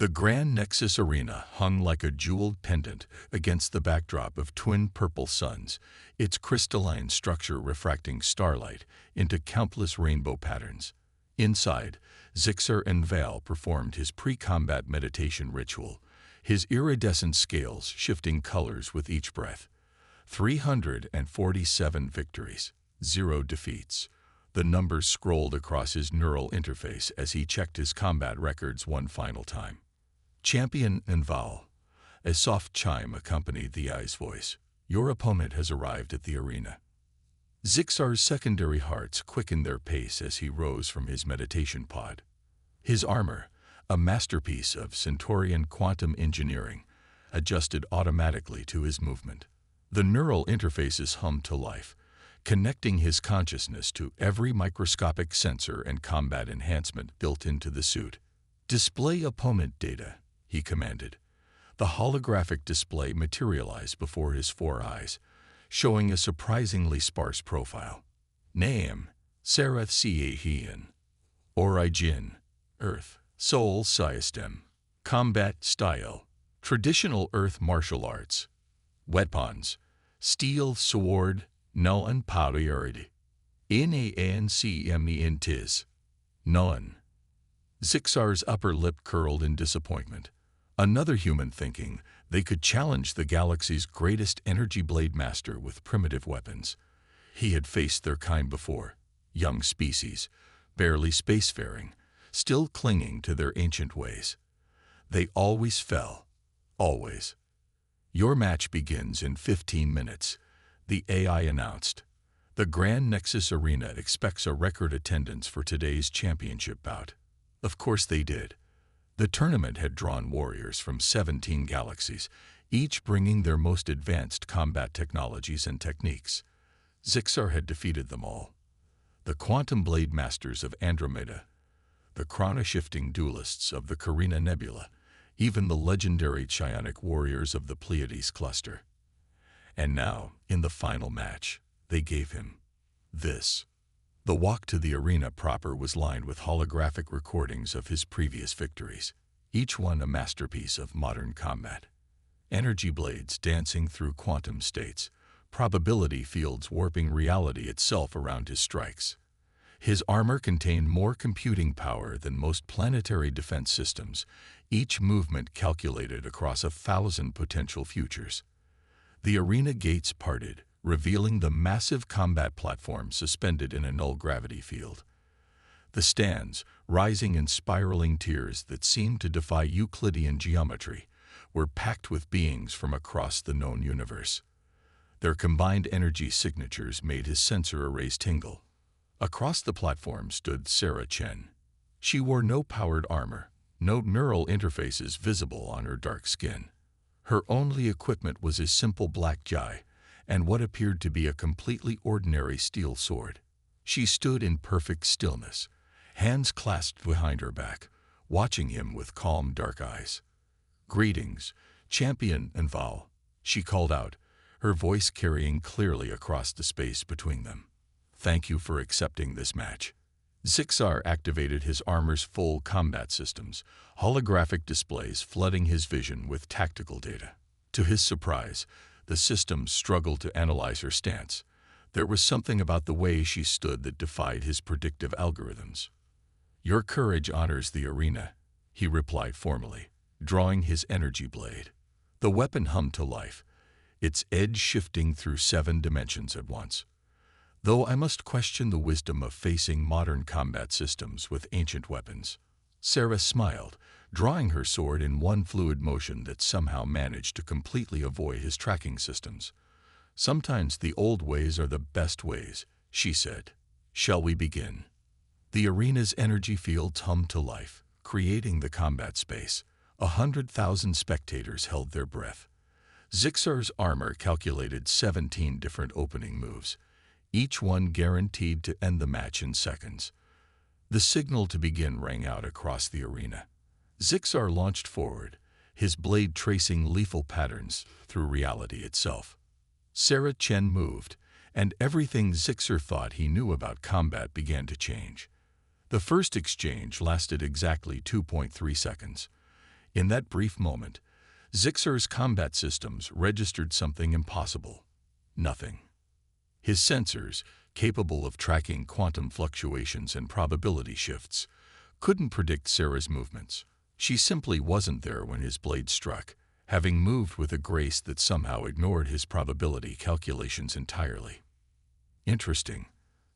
The Grand Nexus Arena hung like a jeweled pendant against the backdrop of twin purple suns, its crystalline structure refracting starlight into countless rainbow patterns. Inside, Zixar and Val performed his pre-combat meditation ritual, his iridescent scales shifting colors with each breath. 347 victories, 0 defeats. The numbers scrolled across his neural interface as he checked his combat records one final time. Champion and Val. A soft chime accompanied the eye's voice. Your opponent has arrived at the arena. Zixar's secondary hearts quickened their pace as he rose from his meditation pod. His armor, a masterpiece of Centaurian quantum engineering, adjusted automatically to his movement. The neural interfaces hummed to life, connecting his consciousness to every microscopic sensor and combat enhancement built into the suit. Display opponent data, he commanded. The holographic display materialized before his 4 eyes, showing a surprisingly sparse profile. Name, Sarath Seahian. Origin, Earth. Soul System. Combat Style, Traditional Earth Martial Arts. Weapons, Steel Sword, Null and Polarity. Nancmentis. None. Zixar's upper lip curled in disappointment. Another human thinking they could challenge the galaxy's greatest energy blade master with primitive weapons. He had faced their kind before, young species, barely spacefaring, still clinging to their ancient ways. They always fell, always. Your match begins in 15 minutes, the AI announced. The Grand Nexus Arena expects a record attendance for today's championship bout. Of course they did. The tournament had drawn warriors from 17 galaxies, each bringing their most advanced combat technologies and techniques. Zixar had defeated them all. The quantum blade masters of Andromeda, the chrono-shifting duelists of the Carina Nebula, even the legendary psionic warriors of the Pleiades cluster. And now, in the final match, they gave him this. The walk to the arena proper was lined with holographic recordings of his previous victories, each one a masterpiece of modern combat. Energy blades dancing through quantum states, probability fields warping reality itself around his strikes. His armor contained more computing power than most planetary defense systems, each movement calculated across 1,000 potential futures. The arena gates parted, revealing the massive combat platform suspended in a null-gravity field. The stands, rising in spiraling tiers that seemed to defy Euclidean geometry, were packed with beings from across the known universe. Their combined energy signatures made his sensor arrays tingle. Across the platform stood Sarah Chen. She wore no powered armor, no neural interfaces visible on her dark skin. Her only equipment was a simple black jai, and what appeared to be a completely ordinary steel sword. She stood in perfect stillness, hands clasped behind her back, watching him with calm dark eyes. "Greetings, Champion and Val," she called out, her voice carrying clearly across the space between them. "Thank you for accepting this match." Zixar activated his armor's full combat systems, holographic displays flooding his vision with tactical data. To his surprise, the systems struggled to analyze her stance. There was something about the way she stood that defied his predictive algorithms. "Your courage honors the arena," he replied formally, drawing his energy blade. The weapon hummed to life, its edge shifting through 7 dimensions at once. "Though I must question the wisdom of facing modern combat systems with ancient weapons." Sarah smiled, drawing her sword in one fluid motion that somehow managed to completely avoid his tracking systems. "Sometimes the old ways are the best ways," she said. "Shall we begin?" The arena's energy fields hummed to life, creating the combat space. 100,000 spectators held their breath. Zixar's armor calculated 17 different opening moves, each one guaranteed to end the match in seconds. The signal to begin rang out across the arena. Zixar launched forward, his blade tracing lethal patterns through reality itself. Sarah Chen moved, and everything Zixar thought he knew about combat began to change. The first exchange lasted exactly 2.3 seconds. In that brief moment, Zixar's combat systems registered something impossible. Nothing. His sensors, capable of tracking quantum fluctuations and probability shifts, couldn't predict Sarah's movements. She simply wasn't there when his blade struck, having moved with a grace that somehow ignored his probability calculations entirely. Interesting,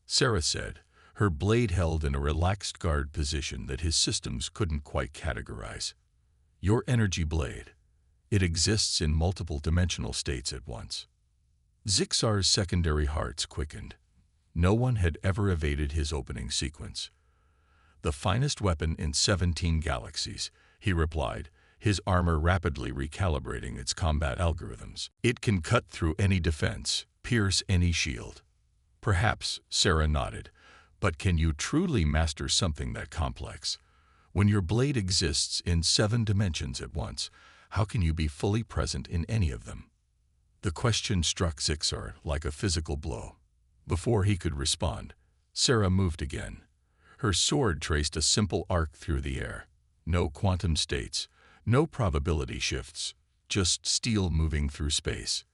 Sarah said, her blade held in a relaxed guard position that his systems couldn't quite categorize. Your energy blade. It exists in multiple dimensional states at once. Zixar's secondary hearts quickened. No one had ever evaded his opening sequence. The finest weapon in 17 galaxies, he replied, his armor rapidly recalibrating its combat algorithms. It can cut through any defense, pierce any shield. Perhaps, Sarah nodded, but can you truly master something that complex? When your blade exists in 7 dimensions at once, how can you be fully present in any of them? The question struck Zixar like a physical blow. Before he could respond, Sarah moved again. Her sword traced a simple arc through the air. No quantum states, no probability shifts, just steel moving through space.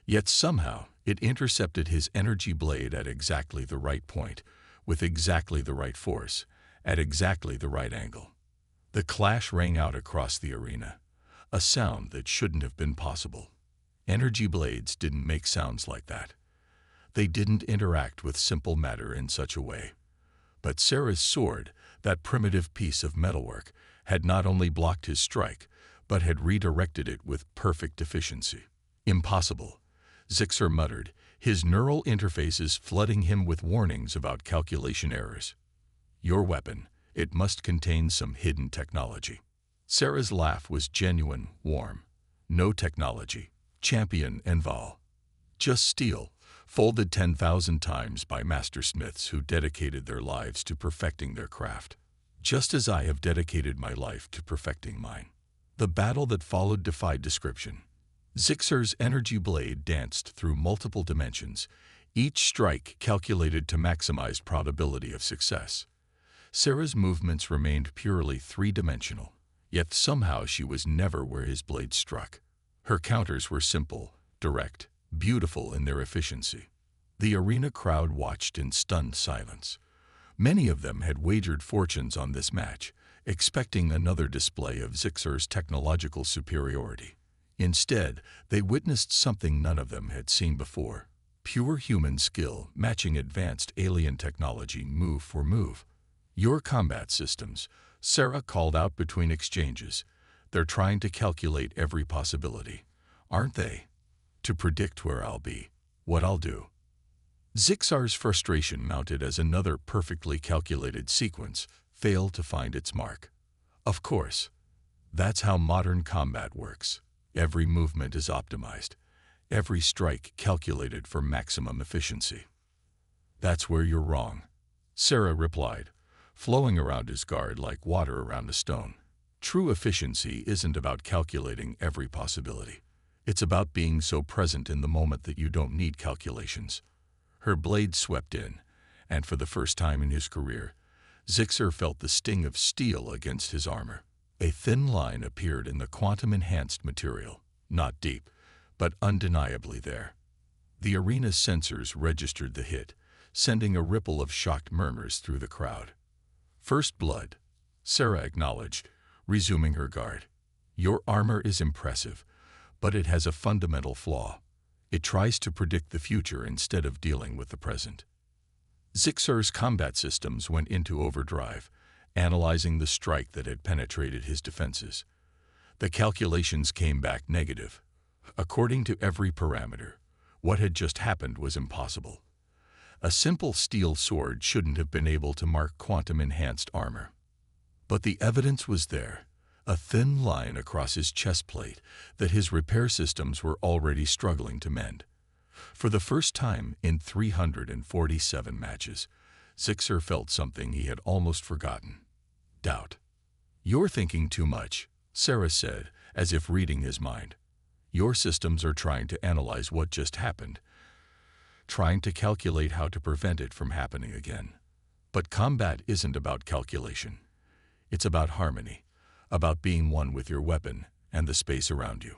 Yet somehow, it intercepted his energy blade at exactly the right point, with exactly the right force, at exactly the right angle. The clash rang out across the arena, a sound that shouldn't have been possible. Energy blades didn't make sounds like that. They didn't interact with simple matter in such a way. But Sarah's sword, that primitive piece of metalwork, had not only blocked his strike, but had redirected it with perfect efficiency. Impossible, Zixar muttered, his neural interfaces flooding him with warnings about calculation errors. Your weapon, it must contain some hidden technology. Sarah's laugh was genuine, warm. No technology. Champion and Val. Just steel, folded 10,000 times by mastersmiths who dedicated their lives to perfecting their craft. Just as I have dedicated my life to perfecting mine. The battle that followed defied description. Zixar's energy blade danced through multiple dimensions, each strike calculated to maximize probability of success. Sarah's movements remained purely three-dimensional, yet somehow she was never where his blade struck. Her counters were simple, direct, beautiful in their efficiency. The arena crowd watched in stunned silence. Many of them had wagered fortunes on this match, expecting another display of Zixar's technological superiority. Instead, they witnessed something none of them had seen before. Pure human skill matching advanced alien technology move for move. Your combat systems, Sarah called out between exchanges. They're trying to calculate every possibility, aren't they? To predict where I'll be, what I'll do. Zixar's frustration mounted as another perfectly calculated sequence failed to find its mark. Of course, that's how modern combat works. Every movement is optimized, every strike calculated for maximum efficiency. That's where you're wrong, Sarah replied, flowing around his guard like water around a stone. True efficiency isn't about calculating every possibility. It's about being so present in the moment that you don't need calculations. Her blade swept in, and for the first time in his career, Zixar felt the sting of steel against his armor. A thin line appeared in the quantum-enhanced material, not deep, but undeniably there. The arena's sensors registered the hit, sending a ripple of shocked murmurs through the crowd. First blood, Sarah acknowledged, resuming her guard. Your armor is impressive, but it has a fundamental flaw. It tries to predict the future instead of dealing with the present. Zixar's combat systems went into overdrive, analyzing the strike that had penetrated his defenses. The calculations came back negative. According to every parameter, what had just happened was impossible. A simple steel sword shouldn't have been able to mark quantum-enhanced armor. But the evidence was there, a thin line across his chest plate that his repair systems were already struggling to mend. For the first time in 347 matches, Zixar felt something he had almost forgotten. Doubt. You're thinking too much, Sarah said, as if reading his mind. Your systems are trying to analyze what just happened, trying to calculate how to prevent it from happening again. But combat isn't about calculation. It's about harmony, about being one with your weapon and the space around you.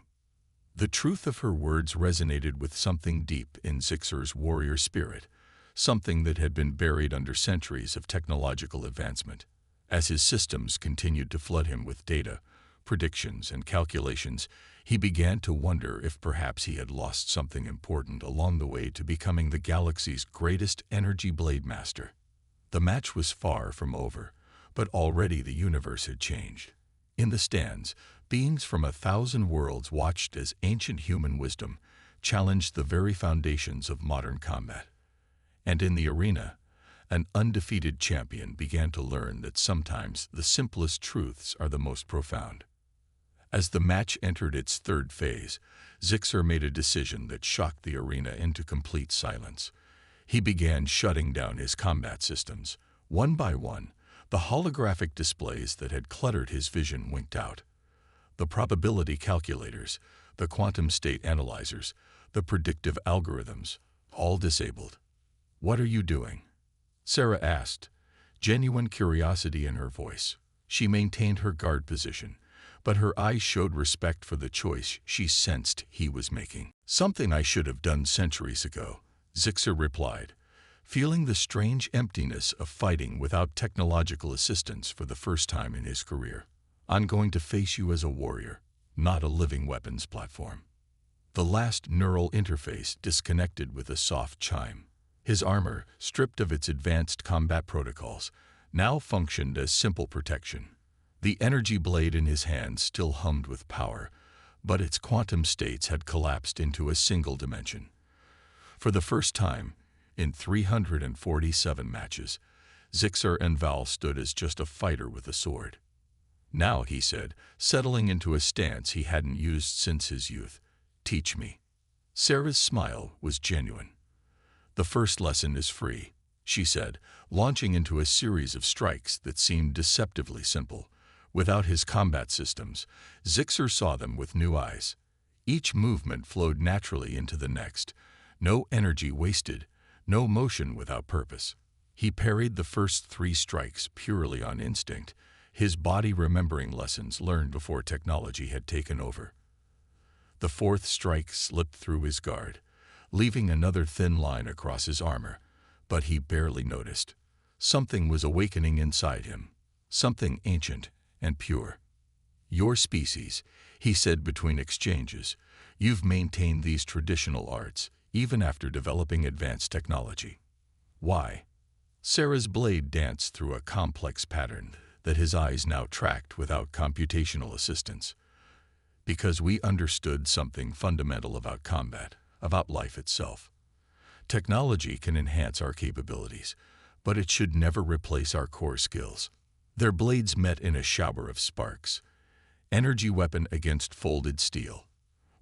The truth of her words resonated with something deep in Zixer's warrior spirit, something that had been buried under centuries of technological advancement. As his systems continued to flood him with data, predictions, and calculations, he began to wonder if perhaps he had lost something important along the way to becoming the galaxy's greatest energy blade master. The match was far from over, but already the universe had changed. In the stands, beings from 1,000 worlds watched as ancient human wisdom challenged the very foundations of modern combat. And in the arena, an undefeated champion began to learn that sometimes the simplest truths are the most profound. As the match entered its third phase, Zixer made a decision that shocked the arena into complete silence. He began shutting down his combat systems. One by one, the holographic displays that had cluttered his vision winked out. The probability calculators, the quantum state analyzers, the predictive algorithms, all disabled. "What are you doing?" Sarah asked, genuine curiosity in her voice. She maintained her guard position, but her eyes showed respect for the choice she sensed he was making. "Something I should have done centuries ago," Zixer replied, feeling the strange emptiness of fighting without technological assistance for the first time in his career. "I'm going to face you as a warrior, not a living weapons platform." The last neural interface disconnected with a soft chime. His armor, stripped of its advanced combat protocols, now functioned as simple protection. The energy blade in his hand still hummed with power, but its quantum states had collapsed into a single dimension. For the first time, in 347 matches, Zixer and Val stood as just a fighter with a sword. "Now," he said, settling into a stance he hadn't used since his youth, "teach me." Sarah's smile was genuine. "The first lesson is free," she said, launching into a series of strikes that seemed deceptively simple. Without his combat systems, Zixer saw them with new eyes. Each movement flowed naturally into the next. No energy wasted, no motion without purpose. He parried the first 3 strikes purely on instinct, his body remembering lessons learned before technology had taken over. The 4th strike slipped through his guard, leaving another thin line across his armor, but he barely noticed. Something was awakening inside him, something ancient and pure. "Your species," he said between exchanges, "you've maintained these traditional arts, even after developing advanced technology." "Why?" Sarah's blade danced through a complex pattern that his eyes now tracked without computational assistance. "Because we understood something fundamental about combat, about life itself. Technology can enhance our capabilities, but it should never replace our core skills." Their blades met in a shower of sparks. Energy weapon against folded steel.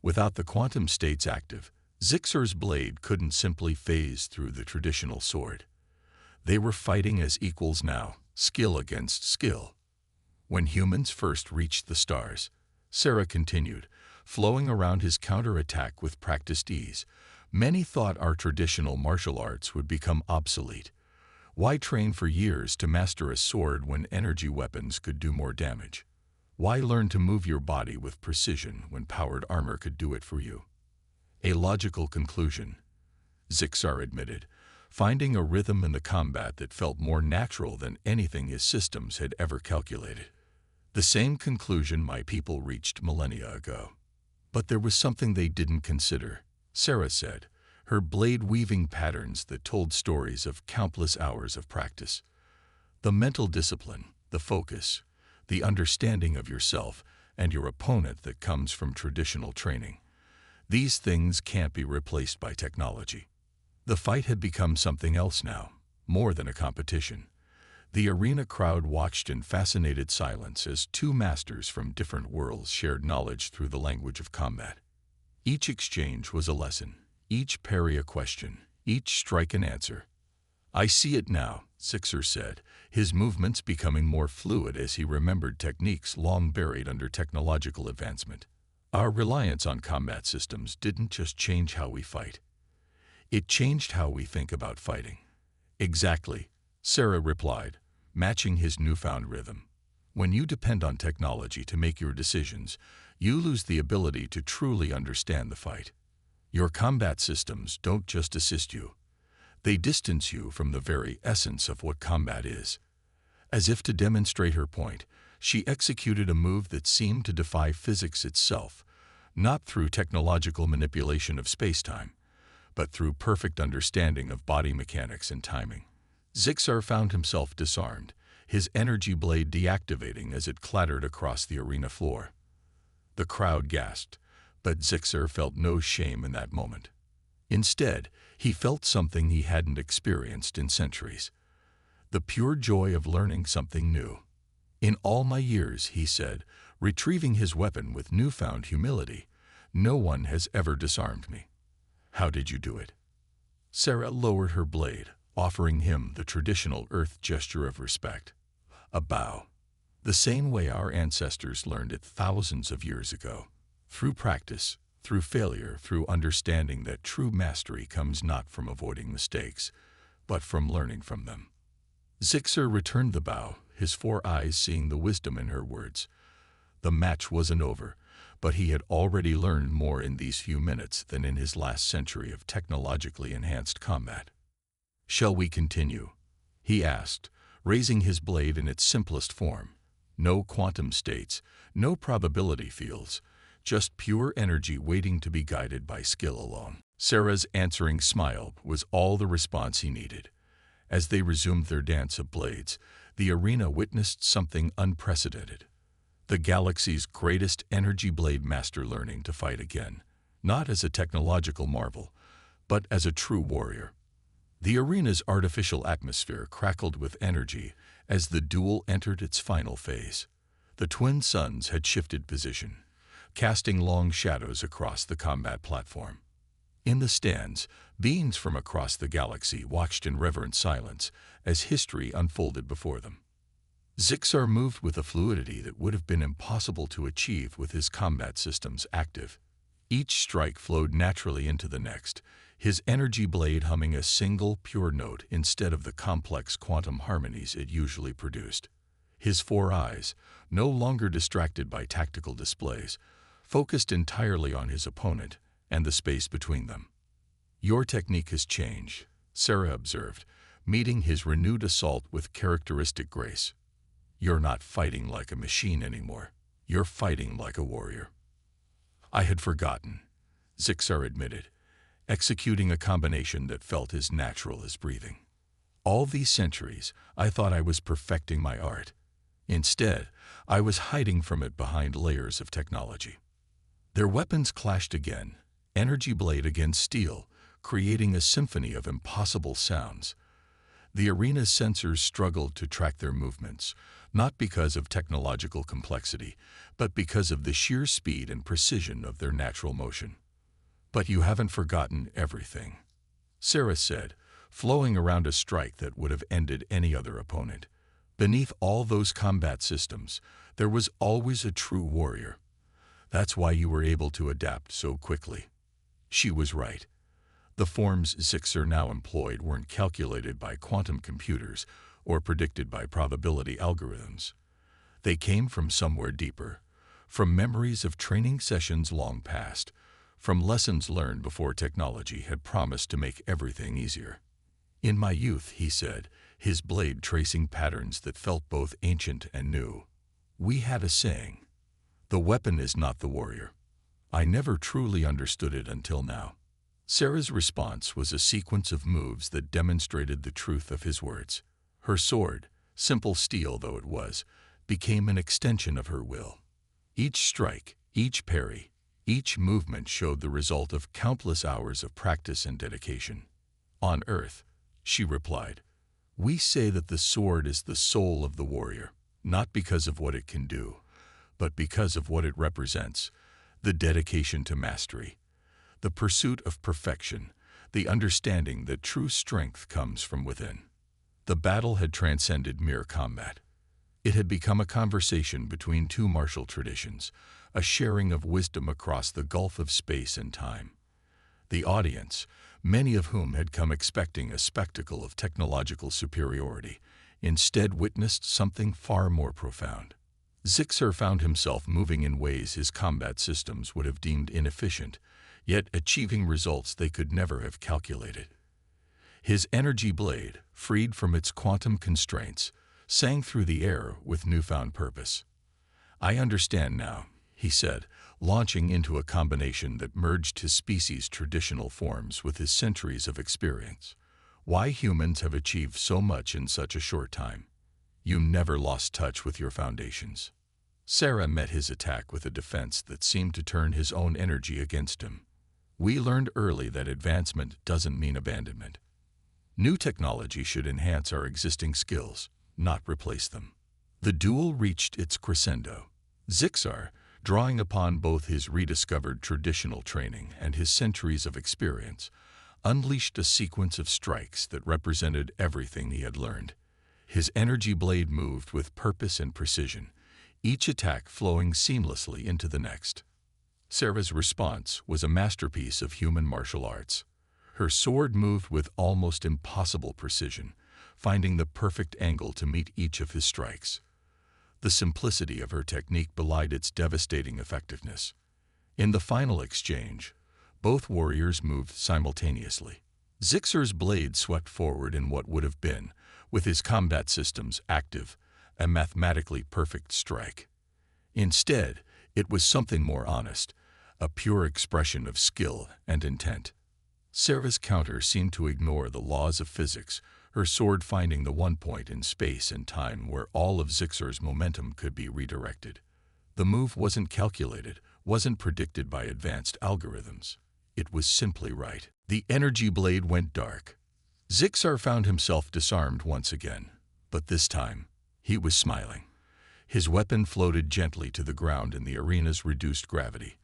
Without the quantum states active, Zixer's blade couldn't simply phase through the traditional sword. They were fighting as equals now, skill against skill. "When humans first reached the stars," Sarah continued, flowing around his counterattack with practiced ease, "many thought our traditional martial arts would become obsolete. Why train for years to master a sword when energy weapons could do more damage? Why learn to move your body with precision when powered armor could do it for you?" "A logical conclusion," Zixer admitted, finding a rhythm in the combat that felt more natural than anything his systems had ever calculated. "The same conclusion my people reached millennia ago." "But there was something they didn't consider," Sarah said, her blade weaving patterns that told stories of countless hours of practice. "The mental discipline, the focus, the understanding of yourself and your opponent that comes from traditional training. These things can't be replaced by technology." The fight had become something else now, more than a competition. The arena crowd watched in fascinated silence as 2 masters from different worlds shared knowledge through the language of combat. Each exchange was a lesson, each parry a question, each strike an answer. "I see it now," Zixer said, his movements becoming more fluid as he remembered techniques long buried under technological advancement. "Our reliance on combat systems didn't just change how we fight. It changed how we think about fighting." "Exactly," Sarah replied, matching his newfound rhythm. When you depend on technology to make your decisions, you lose the ability to truly understand the fight. Your combat systems don't just assist you. They distance you from the very essence of what combat is. As if to demonstrate her point, she executed a move that seemed to defy physics itself, not through technological manipulation of space-time, but through perfect understanding of body mechanics and timing. Zixar found himself disarmed, his energy blade deactivating as it clattered across the arena floor. The crowd gasped, but Zixar felt no shame in that moment. Instead, he felt something he hadn't experienced in centuries: the pure joy of learning something new. "In all my years," he said, retrieving his weapon with newfound humility, "no one has ever disarmed me." "How did you do it?" Sarah lowered her blade, offering him the traditional Earth gesture of respect. A bow. The same way our ancestors learned it thousands of years ago. Through practice, through failure, through understanding that true mastery comes not from avoiding mistakes, but from learning from them. Zixar returned the bow, his 4 eyes seeing the wisdom in her words. The match wasn't over, but he had already learned more in these few minutes than in his last century of technologically enhanced combat. "Shall we continue?" he asked, raising his blade in its simplest form. No quantum states, no probability fields, just pure energy waiting to be guided by skill alone. Sarah's answering smile was all the response he needed. As they resumed their dance of blades, the arena witnessed something unprecedented. The galaxy's greatest energy blade master learning to fight again, not as a technological marvel, but as a true warrior. The arena's artificial atmosphere crackled with energy as the duel entered its final phase. The twin suns had shifted position, casting long shadows across the combat platform. In the stands, beings from across the galaxy watched in reverent silence as history unfolded before them. Zixar moved with a fluidity that would have been impossible to achieve with his combat systems active. Each strike flowed naturally into the next, his energy blade humming a single, pure note instead of the complex quantum harmonies it usually produced. His 4 eyes, no longer distracted by tactical displays, focused entirely on his opponent and the space between them. "Your technique has changed," Sarah observed, meeting his renewed assault with characteristic grace. "You're not fighting like a machine anymore. You're fighting like a warrior." "I had forgotten," Zixar admitted, executing a combination that felt as natural as breathing. "All these centuries, I thought I was perfecting my art. Instead, I was hiding from it behind layers of technology." Their weapons clashed again, energy blade against steel, creating a symphony of impossible sounds. The arena's sensors struggled to track their movements, not because of technological complexity, but because of the sheer speed and precision of their natural motion. "But you haven't forgotten everything," Sarah said, flowing around a strike that would have ended any other opponent. "Beneath all those combat systems, there was always a true warrior. That's why you were able to adapt so quickly." She was right. The forms Zixar now employed weren't calculated by quantum computers or predicted by probability algorithms. They came from somewhere deeper, from memories of training sessions long past, from lessons learned before technology had promised to make everything easier. "In my youth," he said, his blade tracing patterns that felt both ancient and new, "we had a saying: the weapon is not the warrior. I never truly understood it until now." Sarah's response was a sequence of moves that demonstrated the truth of his words. Her sword, simple steel though it was, became an extension of her will. Each strike, each parry, each movement showed the result of countless hours of practice and dedication. "On Earth," she replied, "we say that the sword is the soul of the warrior, not because of what it can do, but because of what it represents: the dedication to mastery, the pursuit of perfection, the understanding that true strength comes from within." The battle had transcended mere combat. It had become a conversation between two martial traditions, a sharing of wisdom across the gulf of space and time. The audience, many of whom had come expecting a spectacle of technological superiority, instead witnessed something far more profound. Zixer found himself moving in ways his combat systems would have deemed inefficient, yet achieving results they could never have calculated. His energy blade, freed from its quantum constraints, sang through the air with newfound purpose. "I understand now," he said, launching into a combination that merged his species' traditional forms with his centuries of experience. "Why humans have achieved so much in such a short time. You never lost touch with your foundations." Sarah met his attack with a defense that seemed to turn his own energy against him. "We learned early that advancement doesn't mean abandonment. New technology should enhance our existing skills, not replace them." The duel reached its crescendo. Zixar, drawing upon both his rediscovered traditional training and his centuries of experience, unleashed a sequence of strikes that represented everything he had learned. His energy blade moved with purpose and precision, each attack flowing seamlessly into the next. Sarah's response was a masterpiece of human martial arts. Her sword moved with almost impossible precision, finding the perfect angle to meet each of his strikes. The simplicity of her technique belied its devastating effectiveness. In the final exchange, both warriors moved simultaneously. Zixer's blade swept forward in what would have been, with his combat systems active, a mathematically perfect strike. Instead, it was something more honest, a pure expression of skill and intent. Sarah's counter seemed to ignore the laws of physics, her sword finding the one point in space and time where all of Zixer's momentum could be redirected. The move wasn't calculated, wasn't predicted by advanced algorithms. It was simply right. The energy blade went dark. Zixer found himself disarmed once again, but this time, he was smiling. His weapon floated gently to the ground in the arena's reduced gravity,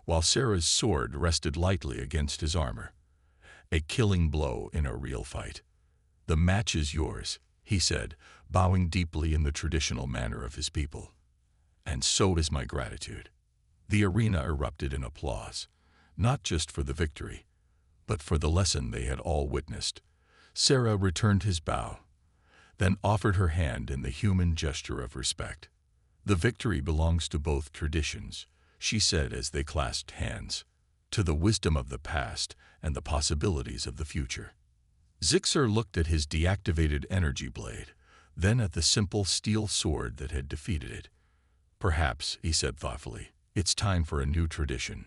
while Sarah's sword rested lightly against his armor. A killing blow in a real fight. "The match is yours," he said, bowing deeply in the traditional manner of his people. "And so is my gratitude." The arena erupted in applause, not just for the victory, but for the lesson they had all witnessed. Sarah returned his bow, then offered her hand in the human gesture of respect. "The victory belongs to both traditions," she said as they clasped hands, "to the wisdom of the past and the possibilities of the future." Zixer looked at his deactivated energy blade, then at the simple steel sword that had defeated it. "Perhaps," he said thoughtfully, "it's time for a new tradition,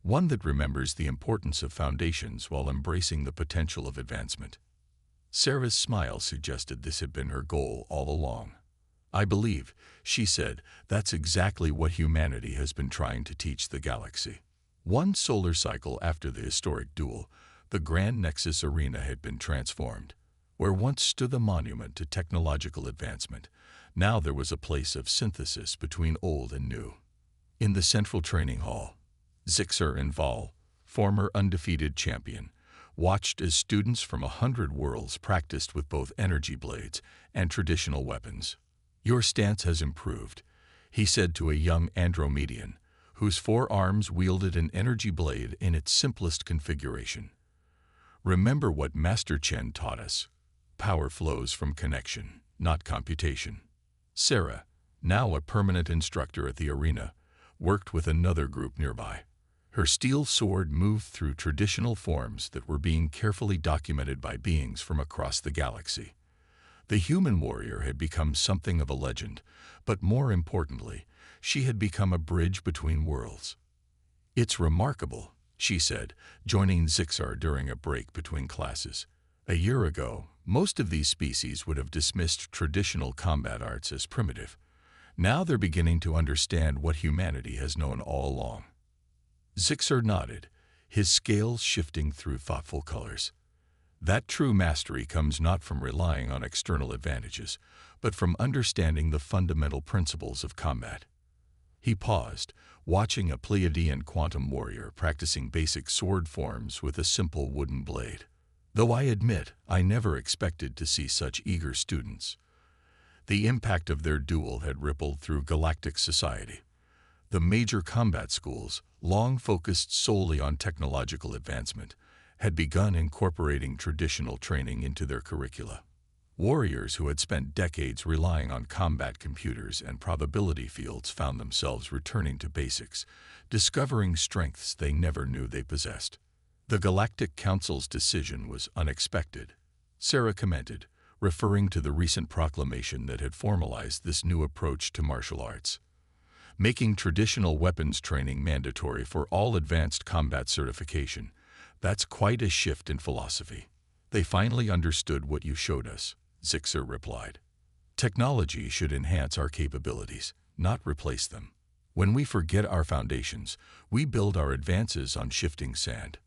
one that remembers the importance of foundations while embracing the potential of advancement." Sarah's smile suggested this had been her goal all along. "I believe," she said, "that's exactly what humanity has been trying to teach the galaxy." One solar cycle after the historic duel, the Grand Nexus Arena had been transformed. Where once stood a monument to technological advancement, now there was a place of synthesis between old and new. In the central training hall, Zixer and Val, former undefeated champion, watched as students from 100 worlds practiced with both energy blades and traditional weapons. "Your stance has improved," he said to a young Andromedian, whose forearms wielded an energy blade in its simplest configuration. "Remember what Master Chen taught us. Power flows from connection, not computation." Sarah, now a permanent instructor at the arena, worked with another group nearby. Her steel sword moved through traditional forms that were being carefully documented by beings from across the galaxy. The human warrior had become something of a legend, but more importantly, she had become a bridge between worlds. "It's remarkable," she said, joining Zixar during a break between classes. "A year ago, most of these species would have dismissed traditional combat arts as primitive. Now they're beginning to understand what humanity has known all along." Zixar nodded, his scales shifting through thoughtful colors. "That true mastery comes not from relying on external advantages, but from understanding the fundamental principles of combat." He paused, watching a Pleiadian quantum warrior practicing basic sword forms with a simple wooden blade. "Though I admit I never expected to see such eager students." The impact of their duel had rippled through galactic society. The major combat schools, long focused solely on technological advancement, had begun incorporating traditional training into their curricula. Warriors who had spent decades relying on combat computers and probability fields found themselves returning to basics, discovering strengths they never knew they possessed. The Galactic Council's decision was unexpected, Sarah commented, referring to the recent proclamation that had formalized this new approach to martial arts. Making traditional weapons training mandatory for all advanced combat certification, that's quite a shift in philosophy. They finally understood what you showed us, Zixer replied. Technology should enhance our capabilities, not replace them. When we forget our foundations, we build our advances on shifting sand.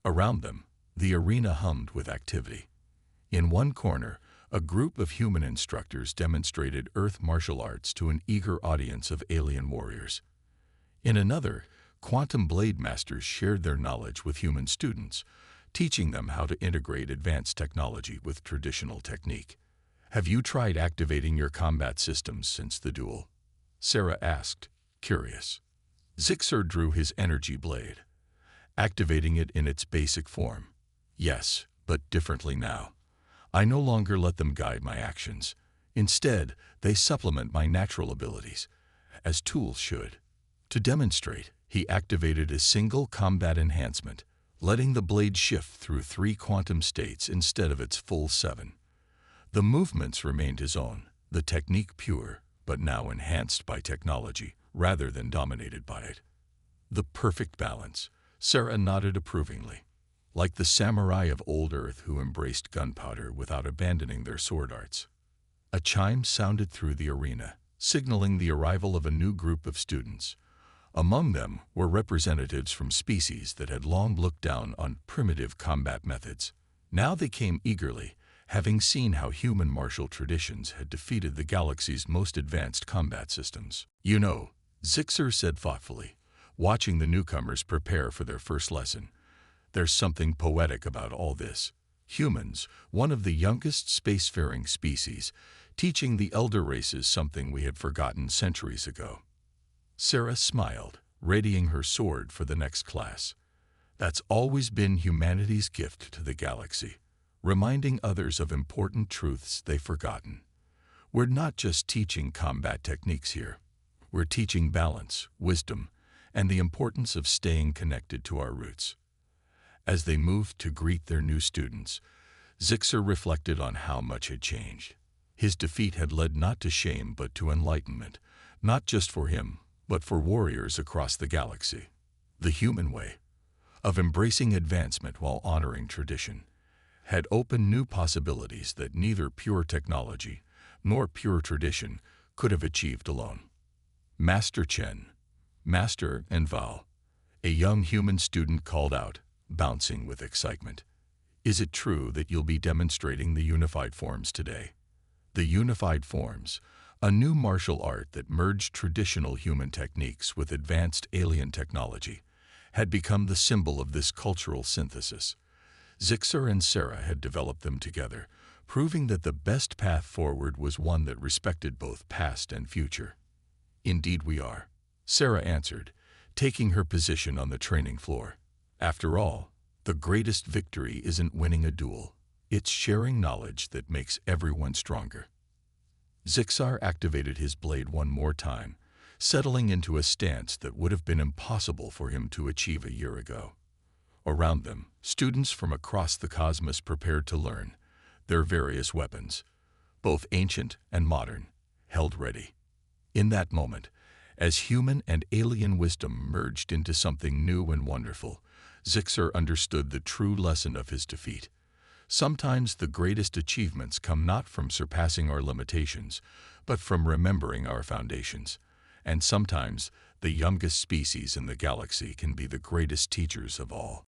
Around them, the arena hummed with activity. In one corner, a group of human instructors demonstrated Earth martial arts to an eager audience of alien warriors. In another, quantum blade masters shared their knowledge with human students, teaching them how to integrate advanced technology with traditional technique. Have you tried activating your combat systems since the duel? Sarah asked, curious. Zixer drew his energy blade, activating it in its basic form. Yes, but differently now. I no longer let them guide my actions. Instead, they supplement my natural abilities, as tools should. To demonstrate, he activated a single combat enhancement, letting the blade shift through 3 quantum states instead of its full 7. The movements remained his own, the technique pure, but now enhanced by technology rather than dominated by it. The perfect balance, Sarah nodded approvingly. Like the samurai of old Earth who embraced gunpowder without abandoning their sword arts. A chime sounded through the arena, signaling the arrival of a new group of students. Among them were representatives from species that had long looked down on primitive combat methods. Now they came eagerly, having seen how human martial traditions had defeated the galaxy's most advanced combat systems. You know, Zixer said thoughtfully, watching the newcomers prepare for their first lesson. There's something poetic about all this. Humans, one of the youngest spacefaring species, teaching the elder races something we had forgotten centuries ago. Sarah smiled, readying her sword for the next class. That's always been humanity's gift to the galaxy, reminding others of important truths they've forgotten. We're not just teaching combat techniques here. We're teaching balance, wisdom, and the importance of staying connected to our roots. As they moved to greet their new students, Zixer reflected on how much had changed. His defeat had led not to shame but to enlightenment, not just for him, but for warriors across the galaxy. The human way, of embracing advancement while honoring tradition, had opened new possibilities that neither pure technology nor pure tradition could have achieved alone. Master Chen, Master and Val, a young human student called out, bouncing with excitement. Is it true that you'll be demonstrating the unified forms today? The unified forms, a new martial art that merged traditional human techniques with advanced alien technology, had become the symbol of this cultural synthesis. Zixer and Sarah had developed them together, proving that the best path forward was one that respected both past and future. Indeed we are, Sarah answered, taking her position on the training floor. After all, the greatest victory isn't winning a duel. It's sharing knowledge that makes everyone stronger. Zixar activated his blade one more time, settling into a stance that would have been impossible for him to achieve a year ago. Around them, students from across the cosmos prepared to learn, their various weapons, both ancient and modern, held ready. In that moment, as human and alien wisdom merged into something new and wonderful, Zixer understood the true lesson of his defeat. Sometimes the greatest achievements come not from surpassing our limitations, but from remembering our foundations. And sometimes the youngest species in the galaxy can be the greatest teachers of all.